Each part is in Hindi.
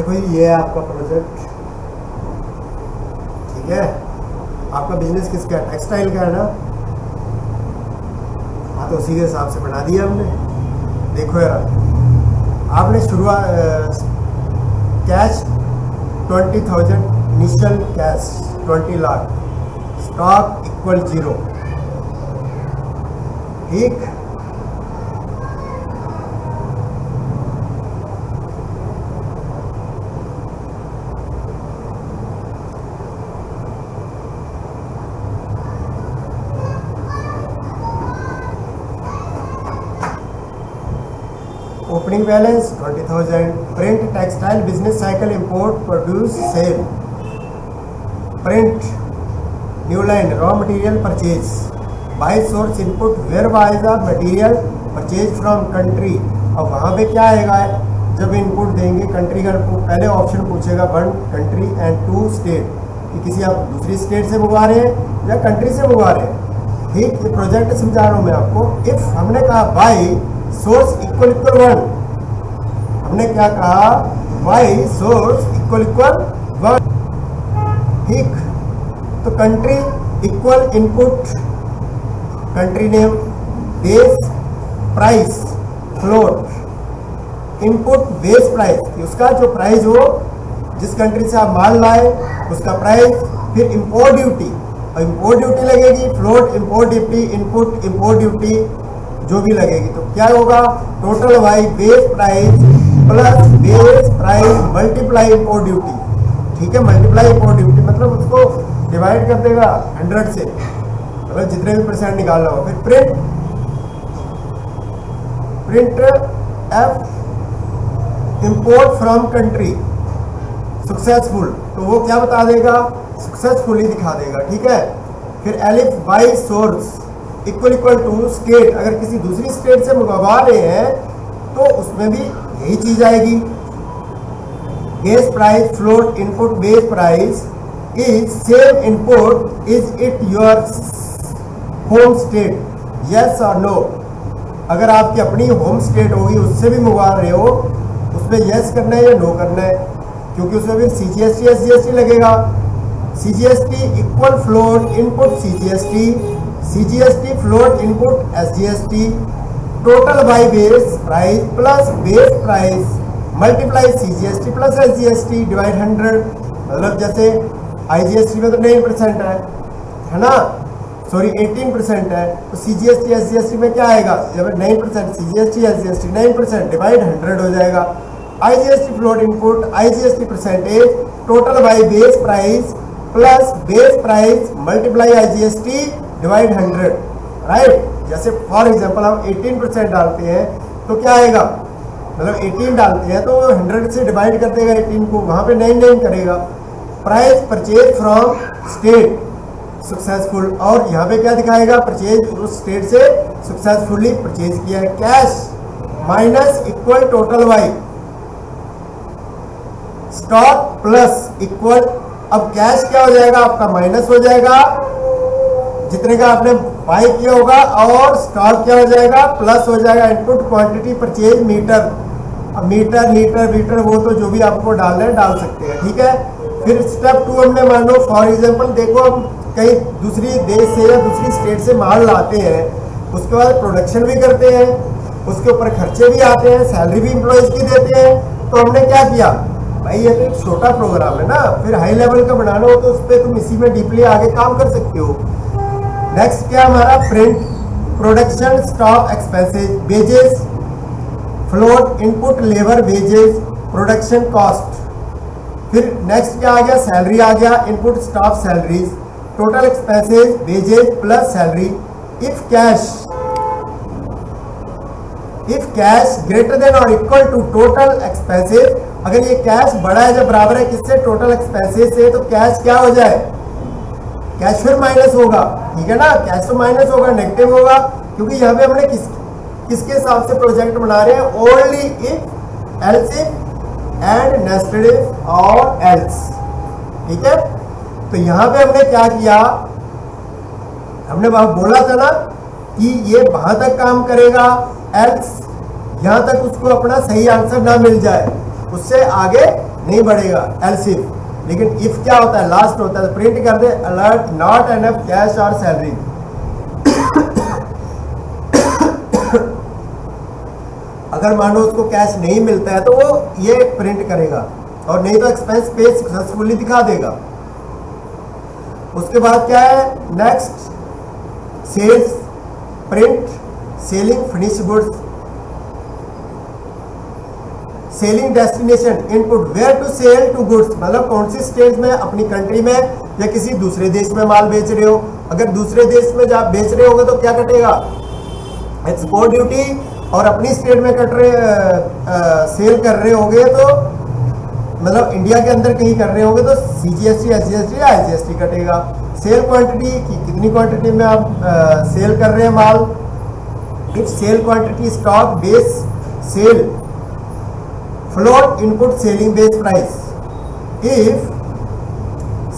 देखो ये है आपका प्रोजेक्ट, ठीक है। आपका बिजनेस किसका है? टेक्सटाइल का है ना। हाँ, तो उसी के हिसाब से बना दिया हमने। देखो यार, आपने शुरुआत cash 20,000, initial cash 20 lakh, stock equal 0, ठीक। Opening balance 20,000, print textile business cycle import produce sell, print new line raw material purchase, buy source input where buy the material purchase from country. अब वहाँ पे क्या आएगा, जब इनपुट देंगे कंट्री का पहले ऑप्शन पूछेगा 1 कंट्री एंड 2 स्टेट, कि किसी आप दूसरी स्टेट से मंगवा रहे हैं या कंट्री से मंगवा रहे हैं, ठीक। ये प्रोजेक्ट समझा रहा हूँ मैं आपको। इफ हमने कहा बाय सोर्स इक्वल 1, हमने क्या कहा, बाय सोर्स इक्वल 1, ठीक। तो country equal input, country name, base price, float, input base price, उसका जो प्राइस हो, जिस कंट्री से आप माल लाए उसका प्राइस, फिर इंपोर्ट ड्यूटी, और इंपोर्ट ड्यूटी लगेगी, float import duty, input import duty जो भी लगेगी। तो क्या होगा, total Y base price plus base price multiply import duty, ठीक है। मल्टीप्लाई इंपोर्ट ड्यूटी मतलब उसको डिवाइड कर देगा 100 से, मतलब जितने भी परसेंट निकालना हो। फिर print F import from country successful, तो वो क्या बता देगा, सक्सेसफुली दिखा देगा, ठीक है। फिर elif by source equal to state, अगर किसी दूसरी स्टेट से मंगवा रहे हैं तो उसमें भी यही चीज आएगी। Base price float input base price is same input, is it your home state, yes और नो। अगर आपकी अपनी होम स्टेट होगी, उससे भी मंगवा रहे हो, उसमें यस करना है या नो करना है, क्योंकि उसमें भी CGST SGST लगेगा। CGST equal float input CGST, CGST float input SGST, total by base price plus base price multiply CGST plus SGST divide 100। मतलब जैसे IGST में तो 9% है ना, सॉरी 18% है, तो CGST SGST में क्या आएगा, जब 9% CGST SGST 9% डिवाइड 100 हो जाएगा। IGST float input, IGST percentage, total by base price plus base price multiply IGST divide 100, right. जैसे फॉर एग्जांपल हम 18% डालते हैं तो क्या आएगा, मतलब 18 डालते हैं तो 100 से डिवाइड कर देगा 18 को, वहाँ पे 9 करेगा। Price purchase from state successful, और यहाँ पे क्या दिखाएगा, परचेज उस स्टेट से सक्सेसफुली परचेज किया है। Cash minus equal total Y, stock plus equal, अब कैश क्या हो जाएगा आपका, माइनस हो जाएगा जितने का आपने बाई किया होगा, और स्टॉक क्या हो जाएगा, प्लस हो जाएगा। इनपुट क्वांटिटी परचेज मीटर, अब मीटर लीटर वीटर वो तो जो भी आपको डालना है डाल सकते हैं, ठीक है। फिर स्टेप 2 हमने मान लो फॉर एग्जांपल, देखो हम कहीं दूसरी देश से या दूसरी स्टेट से माल लाते हैं, उसके बाद प्रोडक्शन भी करते हैं, उसके ऊपर खर्चे भी आते हैं, सैलरी भी एम्प्लॉयज की देते हैं। तो हमने क्या किया भाई, ये तो एक छोटा प्रोग्राम है ना, फिर हाई लेवल का बनाना हो तो उस पर तुम इसी में डीपली आगे काम कर सकते हो। नेक्स्ट क्या हमारा, print production stock expenses, wages float input labour wages production cost. फिर नेक्स्ट क्या आ गया, सैलरी आ गया, input staff salaries, total expenses wages plus salary. If cash greater than और इक्वल टू टोटल एक्सपेंसेस, अगर ये कैश बड़ा है जब बराबर है किससे, टोटल एक्सपेंसेस से, तो कैश क्या हो जाए, कैश फिर माइनस होगा, ठीक है ना। कैश तो माइनस होगा, नेगेटिव होगा, क्योंकि यहाँ पे हमने किसके हिसाब से प्रोजेक्ट बना रहे हैं, only if else if and nested if और एल्स, ठीक है। तो यहाँ पे हमने क्या किया, हमने वहां बोला था ना कि ये वहां तक काम करेगा, एल्स यहाँ तक उसको अपना सही आंसर ना मिल जाए, उससे आगे नहीं बढ़ेगा एलसिफ। लेकिन इफ क्या होता है, लास्ट होता है, प्रिंट कर दे अलर्ट नॉट एनफ कैश और सैलरी। अगर मान लो उसको कैश नहीं मिलता है तो वो ये प्रिंट करेगा, और नहीं तो एक्सपेंस पे सक्सेसफुली दिखा देगा। उसके बाद क्या है next, sales print selling finish goods, selling destination input where to sell to goods, मतलब कौन सी स्टेट में, अपनी कंट्री में या किसी दूसरे देश में माल बेच रहे हो। अगर दूसरे देश में जब बेच रहे होगे तो क्या कटेगा, एक्सपोर्ट ड्यूटी, और अपनी स्टेट में कट रहे सेल कर रहे होगे तो मतलब इंडिया के अंदर कहीं कर रहे होगे तो CGST, SGST या IGST कटेगा। सेल क्वांटिटी की कितनी क्वांटिटी में आप सेल कर रहे हैं माल, if sale quantity stock base sale float input selling base price, if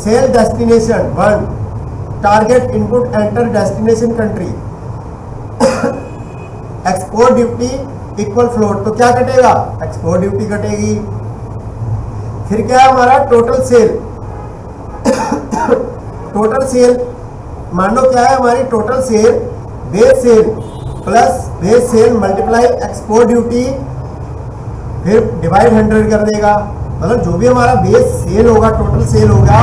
sale destination 1 target input enter destination country export duty equal float, तो क्या कटेगा, एक्सपोर्ट ड्यूटी कटेगी। फिर क्या है हमारा टोटल सेल, टोटल सेल मान लो क्या है हमारी total sale, base sale plus base sale multiply export duty, फिर डिवाइड 100 कर देगा, मतलब जो भी हमारा बेस सेल होगा, टोटल सेल होगा,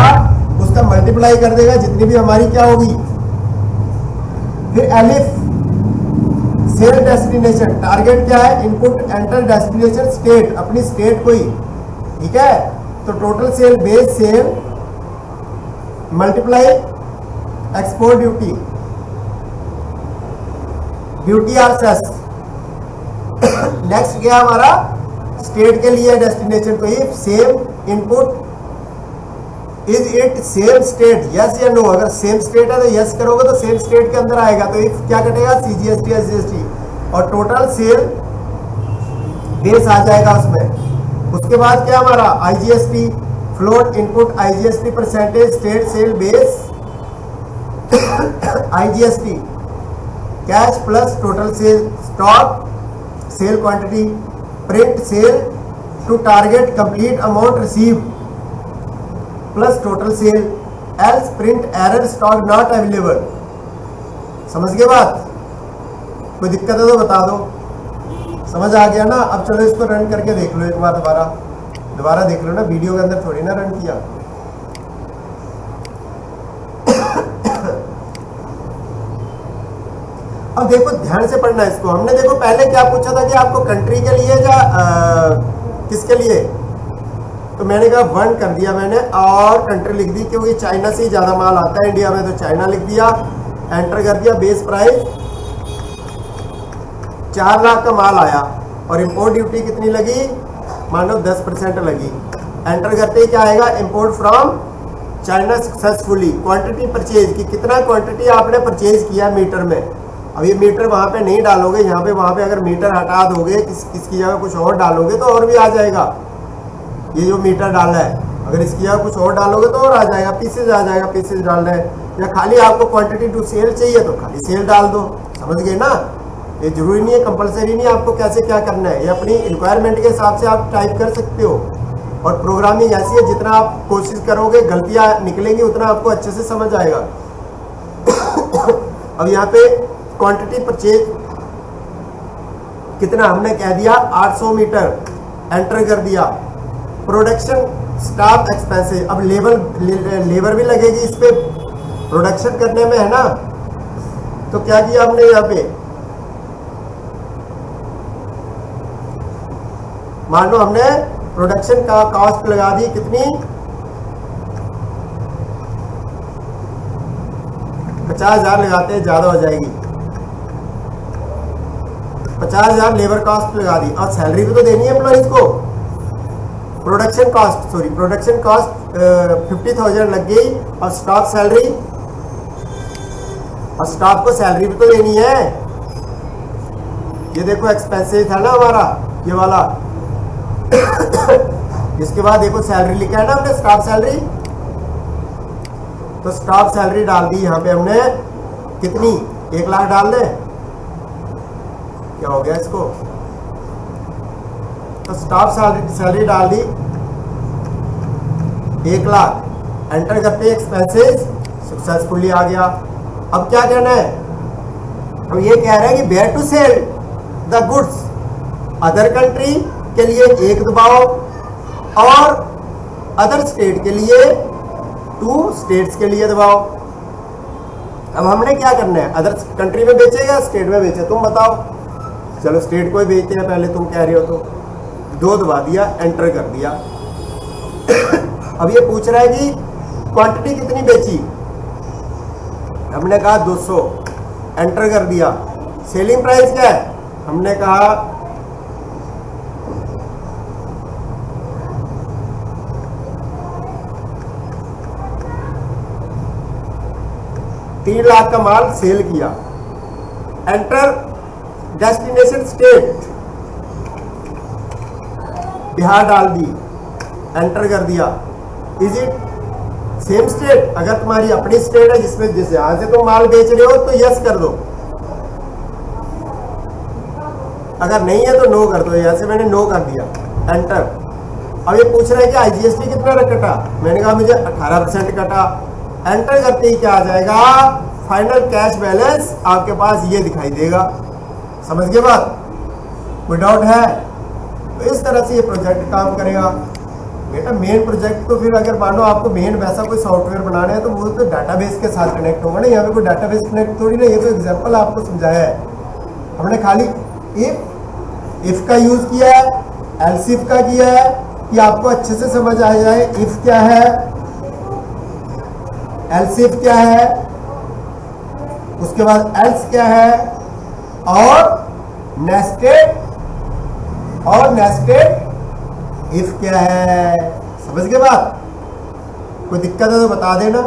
उसका मल्टीप्लाई कर देगा जितनी भी हमारी क्या होगी। फिर एलिफ सेल डेस्टिनेशन, टारगेट क्या है, इनपुट एंटर डेस्टिनेशन स्टेट, अपनी स्टेट को ही, ठीक है। तो total sale base sale multiply export duty, duty or cess. Next क्या हमारा स्टेट के लिए डेस्टिनेशन, तो if same input is it same state, yes या नो, अगर सेम स्टेट है तो यस करोगे तो सेम स्टेट के अंदर आएगा, तो इफ क्या कटेगा CGST SGST, और टोटल सेल बेस आ जाएगा उसमें। उसके बाद क्या हमारा IGST float input IGST percentage state sale base IGST cash plus total sale stock sale quantity print sale to target complete amount receive plus total sale else print error stock not available. समझ गए बात, कोई दिक्कत है तो बता दो, समझ आ गया ना। अब चलो इसको रन करके देख लो एक बार, दोबारा देख लो ना, वीडियो के अंदर थोड़ी ना रन किया। अब देखो ध्यान से पढ़ना इसको, हमने देखो पहले क्या पूछा था कि आपको कंट्री के लिए या किसके लिए, तो मैंने कहा 1 कर दिया मैंने और कंट्री लिख दी, क्योंकि चाइना से ही ज़्यादा माल आता है इंडिया में, तो चाइना लिख दिया, एंटर कर दिया। बेस प्राइस 4 लाख का माल आया और इंपोर्ट ड्यूटी कितनी लगी, मान लो 10% लगी। एंटर करते ही क्या आएगा, import from China successfully, quantity purchase की, कितना क्वांटिटी आपने परचेज किया मीटर में। अब ये मीटर वहाँ पे नहीं डालोगे, यहाँ पे वहाँ पे अगर मीटर हटा दोगे, किसकी जगह कुछ और डालोगे तो और भी आ जाएगा। ये जो मीटर डाला है अगर इसकी जगह कुछ और डालोगे तो और आ जाएगा, पीसेज आ जाएगा, पीसेज डालना है, या खाली आपको क्वांटिटी टू सेल चाहिए तो खाली सेल डाल दो। समझ गए ना, ये जरूरी नहीं है, कंपलसरी नहीं है आपको कैसे क्या करना है, ये अपनी रिक्वायरमेंट के हिसाब से आप टाइप कर सकते हो। और प्रोग्रामिंग ऐसी है, जितना आप कोशिश करोगे गलतियाँ निकलेंगी उतना आपको अच्छे से समझ आएगा। अब यहाँ पे क्वांटिटी परचेज कितना हमने कह दिया 800 मीटर, एंटर कर दिया। प्रोडक्शन स्टाफ एक्सपेंसेस, अब लेबर भी लगेगी इस पे प्रोडक्शन करने में, है ना। तो क्या किया हमने यहाँ पे, मान लो हमने प्रोडक्शन का कॉस्ट लगा दी कितनी, 50,000 लगाते हैं, ज्यादा हो जाएगी, 50,000 लेबर कॉस्ट लगा दी। और सैलरी भी तो देनी है एम्प्लॉइज को, प्रोडक्शन कॉस्ट 50,000 लग गई, और स्टाफ सैलरी, और स्टाफ को सैलरी भी तो देनी है। ये देखो एक्सपेंसेस था ना हमारा ये वाला। इसके बाद देखो सैलरी लिखा है ना हमने, स्टाफ सैलरी, तो स्टाफ सैलरी डाल दी यहाँ पे हमने कितनी, 1 लाख डाल दे, क्या हो गया इसको, तो स्टाफ सैलरी डाल दी 1,00,000, एंटर करते एक्सपेंसेस सक्सेसफुली आ गया। अब क्या कहना है, अब ये कह रहा है कि where to sell the goods, other country के लिए 1 दबाओ और अदर स्टेट के लिए 2 स्टेट्स के लिए दबाओ। अब हमने क्या करना है, अदर कंट्री में बेचेगा स्टेट में बेचे, तुम बताओ। चलो स्टेट को ही बेचते हैं पहले, तुम कह रहे हो तो 2 दबा दिया, एंटर कर दिया। अब ये पूछ रहा है कि क्वांटिटी कितनी बेची, हमने कहा 200, एंटर कर दिया। सेलिंग प्राइस क्या है, हमने कहा 3,00,000 का माल सेल किया। एंटर डेस्टिनेशन स्टेट, बिहार डाल दी, एंटर कर दिया। इज इट सेम स्टेट, अगर तुम्हारी अपनी स्टेट है जिसमें जिस यहां से तुम माल बेच रहे हो तो यस कर दो, अगर नहीं है तो नो कर दो। यहां से मैंने नो कर दिया, एंटर। अब ये पूछ रहा है कि आईजीएसटी कितना कटा, मैंने कहा मुझे 18% कटा। एंटर करते ही क्या आ जाएगा, फाइनल कैश बैलेंस आपके पास ये दिखाई देगा। समझ गए बात, कोई डाउट है? तो इस तरह से ये प्रोजेक्ट काम करेगा बेटा। मेन प्रोजेक्ट तो फिर अगर मानो आपको मेन वैसा कोई सॉफ्टवेयर बनाना है तो वो तो डाटाबेस के साथ कनेक्ट होगा ना, यहाँ पे कोई डाटाबेस कनेक्ट थोड़ी ना, ये तो एग्जांपल आपको समझाया है हमने। खाली इफ का यूज किया है, एल्स इफ का किया है कि आपको अच्छे से समझ आ जाए। इफ क्या है, एल्स इफ क्या है, उसके बाद एल्स क्या है, और नेस्टेड इफ क्या है। समझ गए बात? कोई दिक्कत है तो बता देना।